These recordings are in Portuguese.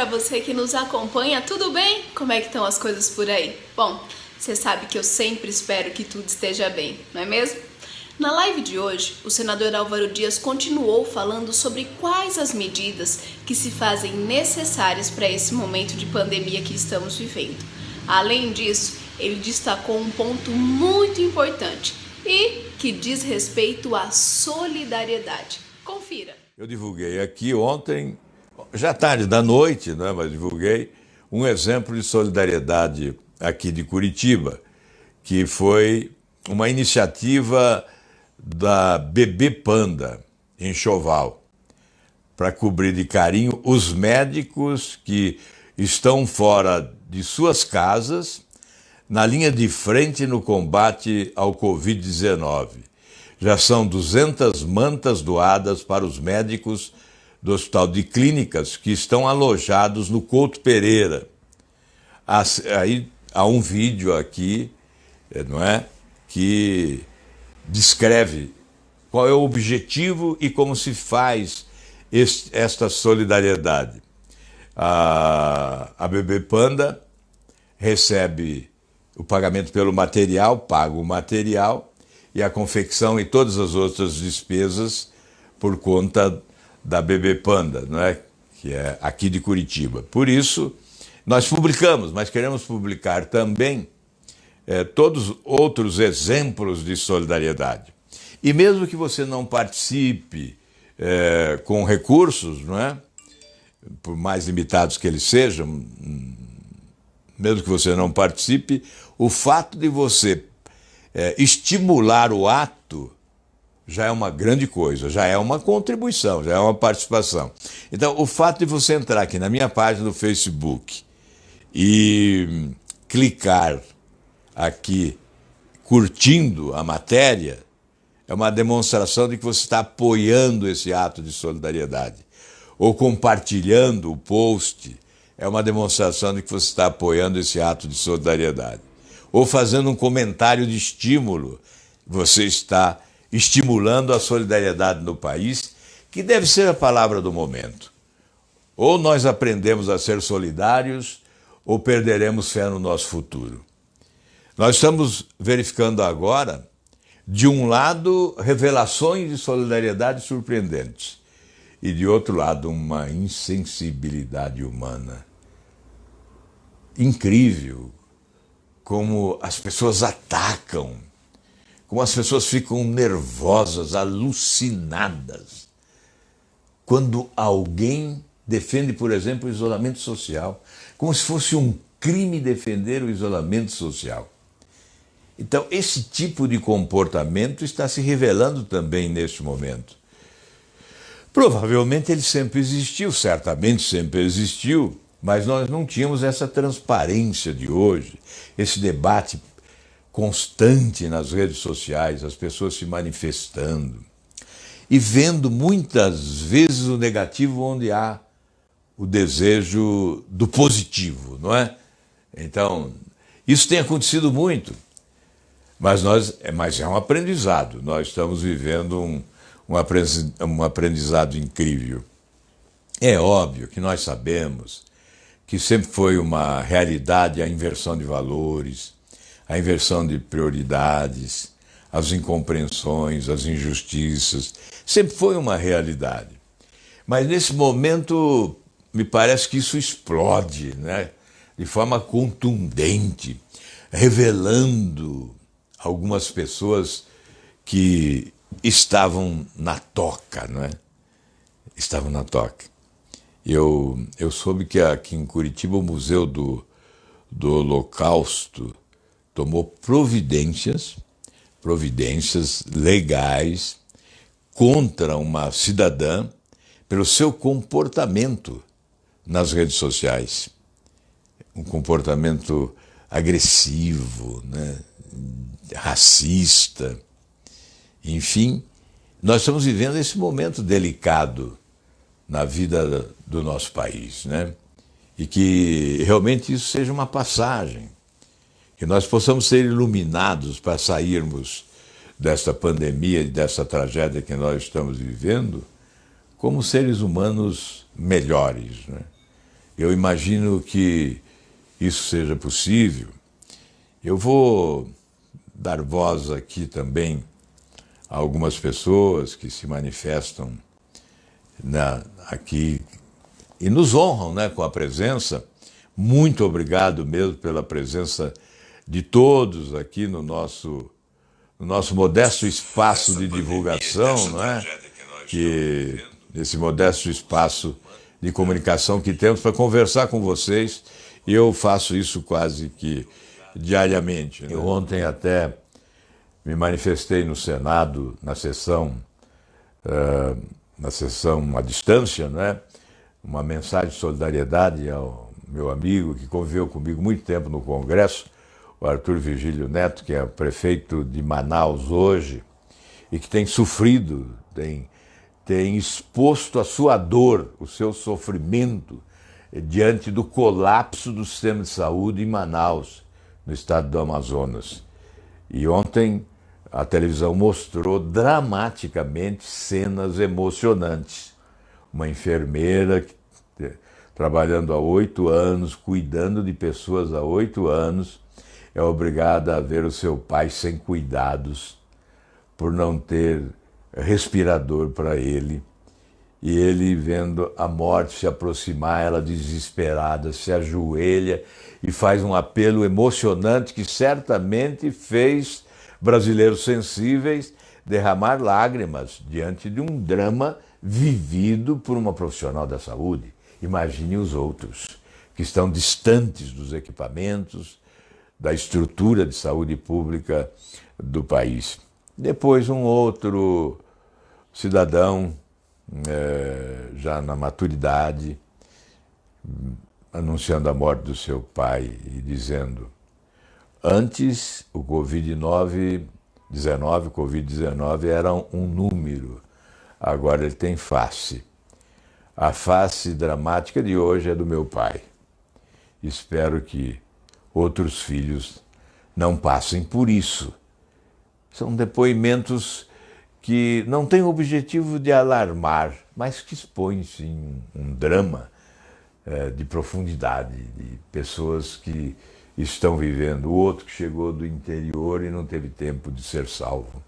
para você que nos acompanha, tudo bem? Como é que estão as coisas por aí? Bom, você sabe que eu sempre espero que tudo esteja bem, não é mesmo? Na live de hoje, o senador Álvaro Dias continuou falando sobre quais as medidas que se fazem necessárias para esse momento de pandemia que estamos vivendo. Além disso, ele destacou um ponto muito importante e que diz respeito à solidariedade. Confira. Eu divulguei aqui ontem, já tarde da noite, né, mas divulguei um exemplo de solidariedade aqui de Curitiba, que foi uma iniciativa da Bebê Panda, Enxoval, para cobrir de carinho os médicos que estão fora de suas casas, na linha de frente no combate ao Covid-19. Já são 200 mantas doadas para os médicos do Hospital de Clínicas que estão alojados no Couto Pereira. Aí há um vídeo aqui, não é, que descreve qual é o objetivo e como se faz esta solidariedade. A Bebê Panda recebe o pagamento pelo material, paga o material e a confecção e todas as outras despesas por conta da Bebê Panda, não é? Que é aqui de Curitiba. Por isso, nós publicamos, mas queremos publicar também todos outros exemplos de solidariedade. E mesmo que você não participe com recursos, não é? Por mais limitados que eles sejam, mesmo que você não participe, o fato de você estimular o ato já é uma grande coisa, já é uma contribuição, já é uma participação. Então, o fato de você entrar aqui na minha página do Facebook e clicar aqui curtindo a matéria é uma demonstração de que você está apoiando esse ato de solidariedade. Ou compartilhando o post é uma demonstração de que você está apoiando esse ato de solidariedade. Ou fazendo um comentário de estímulo, você está estimulando a solidariedade no país, que deve ser a palavra do momento. Ou nós aprendemos a ser solidários, ou perderemos fé no nosso futuro. Nós estamos verificando agora, de um lado, revelações de solidariedade surpreendentes, e de outro lado, uma insensibilidade humana incrível. Como as pessoas atacam, como as pessoas ficam nervosas, alucinadas, quando alguém defende, por exemplo, o isolamento social, como se fosse um crime defender o isolamento social. Então, esse tipo de comportamento está se revelando também neste momento. Provavelmente ele sempre existiu, certamente sempre existiu, mas nós não tínhamos essa transparência de hoje, esse debate constante nas redes sociais, as pessoas se manifestando e vendo muitas vezes o negativo onde há o desejo do positivo, não é? Então, isso tem acontecido muito, mas é um aprendizado. Nós estamos vivendo um aprendizado incrível. É óbvio que nós sabemos que sempre foi uma realidade a inversão de valores, a inversão de prioridades, as incompreensões, as injustiças, sempre foi uma realidade. Mas nesse momento, me parece que isso explode, né? De forma contundente, revelando algumas pessoas que estavam na toca, não é? Estavam na toca. Eu soube que aqui em Curitiba o Museu do Holocausto tomou providências legais contra uma cidadã pelo seu comportamento nas redes sociais. Um comportamento agressivo, né? Racista. Enfim, nós estamos vivendo esse momento delicado na vida do nosso país, né? E que realmente isso seja uma passagem, que nós possamos ser iluminados para sairmos desta pandemia e dessa tragédia que nós estamos vivendo como seres humanos melhores, né? eu imagino que isso seja possível. Eu vou dar voz aqui também a algumas pessoas que se manifestam aqui e nos honram, né, com a presença. Muito obrigado mesmo pela presença de todos aqui no nosso modesto espaço de divulgação, não é? Que esse modesto espaço de comunicação que temos para conversar com vocês, e eu faço isso quase que diariamente, né? Eu ontem até me manifestei no Senado, na sessão à distância, né? Uma mensagem de solidariedade ao meu amigo que conviveu comigo muito tempo no Congresso, o Arthur Virgílio Neto, que é prefeito de Manaus hoje, e que tem sofrido, tem exposto a sua dor, o seu sofrimento, diante do colapso do sistema de saúde em Manaus, no estado do Amazonas. E ontem a televisão mostrou dramaticamente cenas emocionantes. Uma enfermeira trabalhando há 8 anos, cuidando de pessoas há 8 anos, é obrigada a ver o seu pai sem cuidados, por não ter respirador para ele. E ele, vendo a morte se aproximar, ela desesperada se ajoelha e faz um apelo emocionante que certamente fez brasileiros sensíveis derramar lágrimas diante de um drama vivido por uma profissional da saúde. Imagine os outros, que estão distantes dos equipamentos, da estrutura de saúde pública do país. Depois um outro cidadão, já na maturidade, anunciando a morte do seu pai e dizendo: antes o Covid-19 era um número, agora ele tem face. A face dramática de hoje é do meu pai. Espero que outros filhos não passem por isso. São depoimentos que não têm o objetivo de alarmar, mas que expõem, sim, um drama de profundidade, de pessoas que estão vivendo. O outro que chegou do interior e não teve tempo de ser salvo,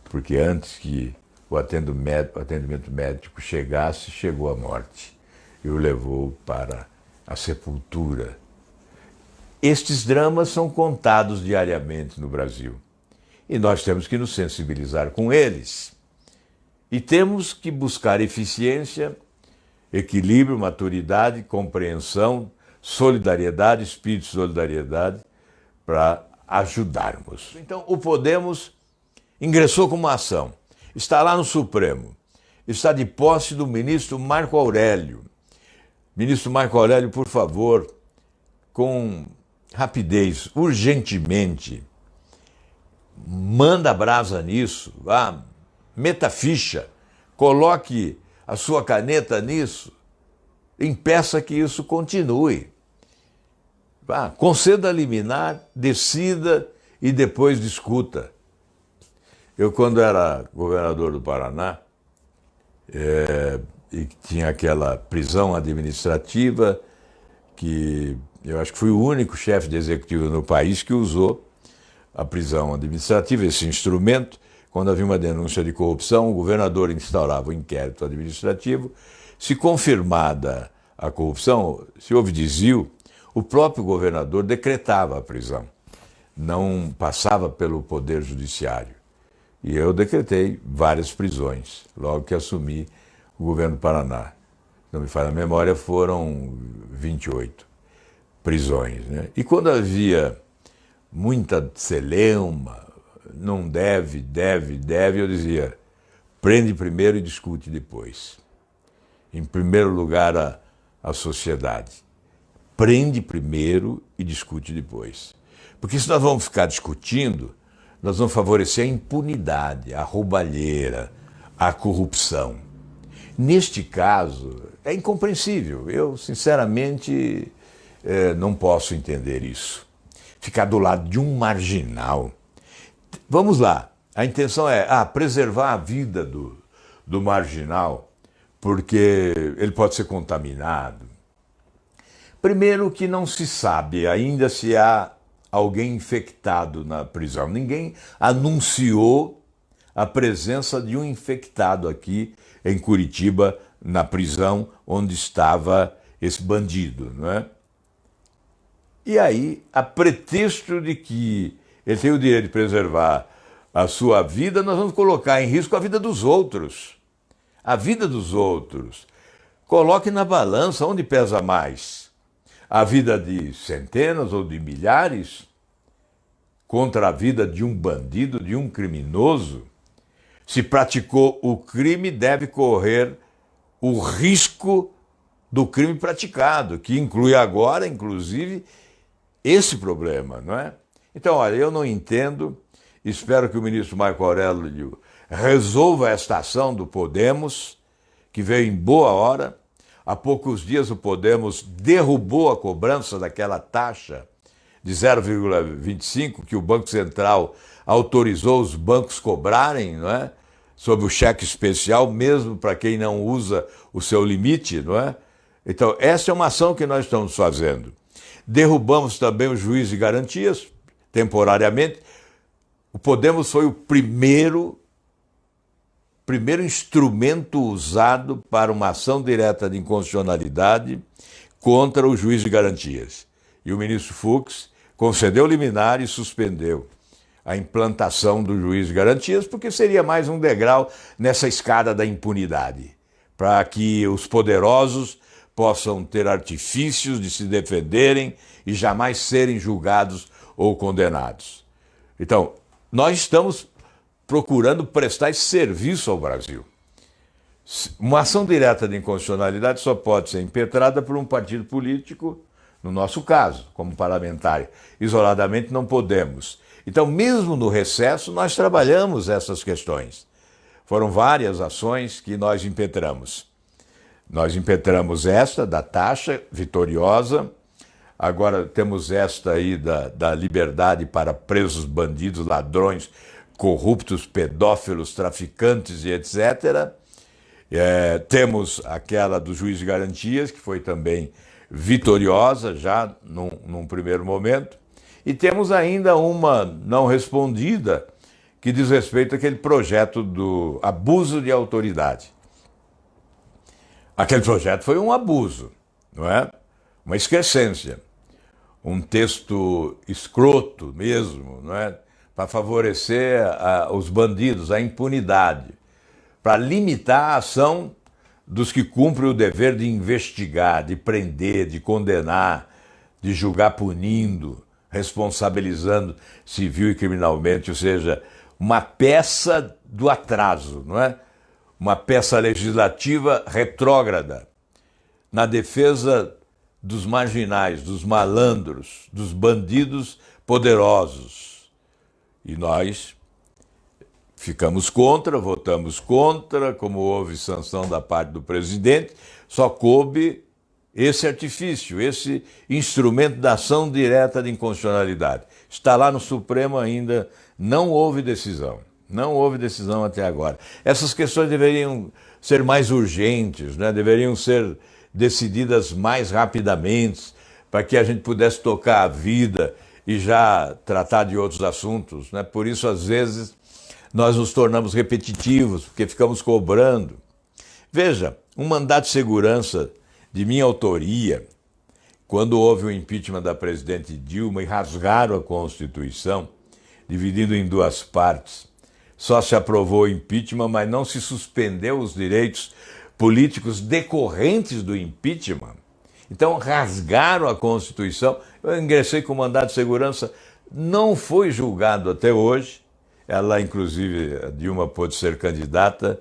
porque antes que o atendimento médico chegasse, chegou a morte e o levou para a sepultura. Estes dramas são contados diariamente no Brasil e nós temos que nos sensibilizar com eles. E temos que buscar eficiência, equilíbrio, maturidade, compreensão, solidariedade, espírito de solidariedade para ajudarmos. Então, o Podemos ingressou com uma ação. Está lá no Supremo. Está de posse do ministro Marco Aurélio. Ministro Marco Aurélio, por favor, com rapidez, urgentemente, manda brasa nisso, meta ficha, coloque a sua caneta nisso, impeça que isso continue. Conceda liminar, decida e depois discuta. Eu, quando era governador do Paraná, e tinha aquela prisão administrativa, que eu acho que fui o único chefe de executivo no país que usou a prisão administrativa, esse instrumento. Quando havia uma denúncia de corrupção, o governador instaurava um inquérito administrativo. Se confirmada a corrupção, se houve desvio, o próprio governador decretava a prisão, não passava pelo Poder Judiciário. E eu decretei várias prisões, logo que assumi o governo do Paraná. Não me falha a memória, foram 28 prisões, né? E quando havia muita celeuma, não deve, eu dizia: prende primeiro e discute depois. Em primeiro lugar, a sociedade. Prende primeiro e discute depois. Porque se nós vamos ficar discutindo, nós vamos favorecer a impunidade, a roubalheira, a corrupção. Neste caso, é incompreensível. Eu, sinceramente, não posso entender isso. Ficar do lado de um marginal. Vamos lá, a intenção é preservar a vida do marginal, porque ele pode ser contaminado. Primeiro que não se sabe ainda se há alguém infectado na prisão. Ninguém anunciou a presença de um infectado aqui em Curitiba, na prisão onde estava esse bandido, não é? E aí, a pretexto de que ele tem o direito de preservar a sua vida, nós vamos colocar em risco a vida dos outros. A vida dos outros. Coloque na balança onde pesa mais. A vida de centenas ou de milhares contra a vida de um bandido, de um criminoso. Se praticou o crime, deve correr o risco do crime praticado, que inclui agora, inclusive, esse problema, não é? Então, olha, eu não entendo, espero que o ministro Marco Aurélio resolva esta ação do Podemos, que veio em boa hora. Há poucos dias o Podemos derrubou a cobrança daquela taxa de 0,25 que o Banco Central autorizou os bancos cobrarem, não é? Sobre o cheque especial, mesmo para quem não usa o seu limite, não é? Então, essa é uma ação que nós estamos fazendo. Derrubamos também o juiz de garantias, temporariamente. O Podemos foi o primeiro instrumento usado para uma ação direta de inconstitucionalidade contra o juiz de garantias. E o ministro Fux concedeu liminar e suspendeu a implantação do juiz de garantias, porque seria mais um degrau nessa escada da impunidade, para que os poderosos possam ter artifícios de se defenderem e jamais serem julgados ou condenados. Então, nós estamos procurando prestar esse serviço ao Brasil. Uma ação direta de inconstitucionalidade só pode ser impetrada por um partido político, no nosso caso, como parlamentar. Isoladamente não podemos. Então, mesmo no recesso, nós trabalhamos essas questões. Foram várias ações que nós impetramos. Nós impetramos esta da taxa vitoriosa, agora temos esta aí da liberdade para presos, bandidos, ladrões, corruptos, pedófilos, traficantes e etc. Temos aquela do juiz de garantias, que foi também vitoriosa já num primeiro momento. E temos ainda uma não respondida, que diz respeito àquele projeto do abuso de autoridade. Aquele projeto foi um abuso, não é? Uma excrescência, um texto escroto mesmo, não é? Para favorecer os bandidos, a impunidade, para limitar a ação dos que cumprem o dever de investigar, de prender, de condenar, de julgar punindo, responsabilizando civil e criminalmente, ou seja, uma peça do atraso, não é? Uma peça legislativa retrógrada na defesa dos marginais, dos malandros, dos bandidos poderosos. E nós ficamos contra, votamos contra, como houve sanção da parte do presidente, só coube esse artifício, esse instrumento da ação direta de inconstitucionalidade. Está lá no Supremo ainda, não houve decisão. Não houve decisão até agora. Essas questões deveriam ser mais urgentes, né? Deveriam ser decididas mais rapidamente, para que a gente pudesse tocar a vida e já tratar de outros assuntos, né? Por isso, às vezes, nós nos tornamos repetitivos, porque ficamos cobrando. Veja, um mandato de segurança de minha autoria, quando houve o impeachment da presidente Dilma e rasgaram a Constituição, dividindo em duas partes, só se aprovou o impeachment, mas não se suspendeu os direitos políticos decorrentes do impeachment. Então rasgaram a Constituição. Eu ingressei com mandado de segurança, não foi julgado até hoje. Ela, inclusive, a Dilma pôde ser candidata,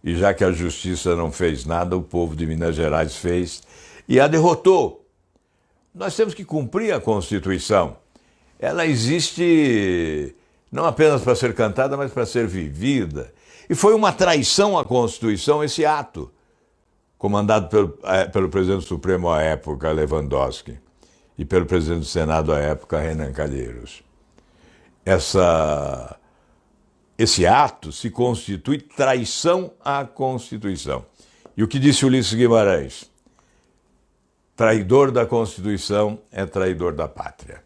e já que a justiça não fez nada, o povo de Minas Gerais fez e a derrotou. Nós temos que cumprir a Constituição. Ela existe não apenas para ser cantada, mas para ser vivida. E foi uma traição à Constituição esse ato, comandado pelo presidente do Supremo à época, Lewandowski, e pelo presidente do Senado à época, Renan Calheiros. Esse ato se constitui traição à Constituição. E o que disse Ulisses Guimarães? traidor da Constituição é traidor da pátria.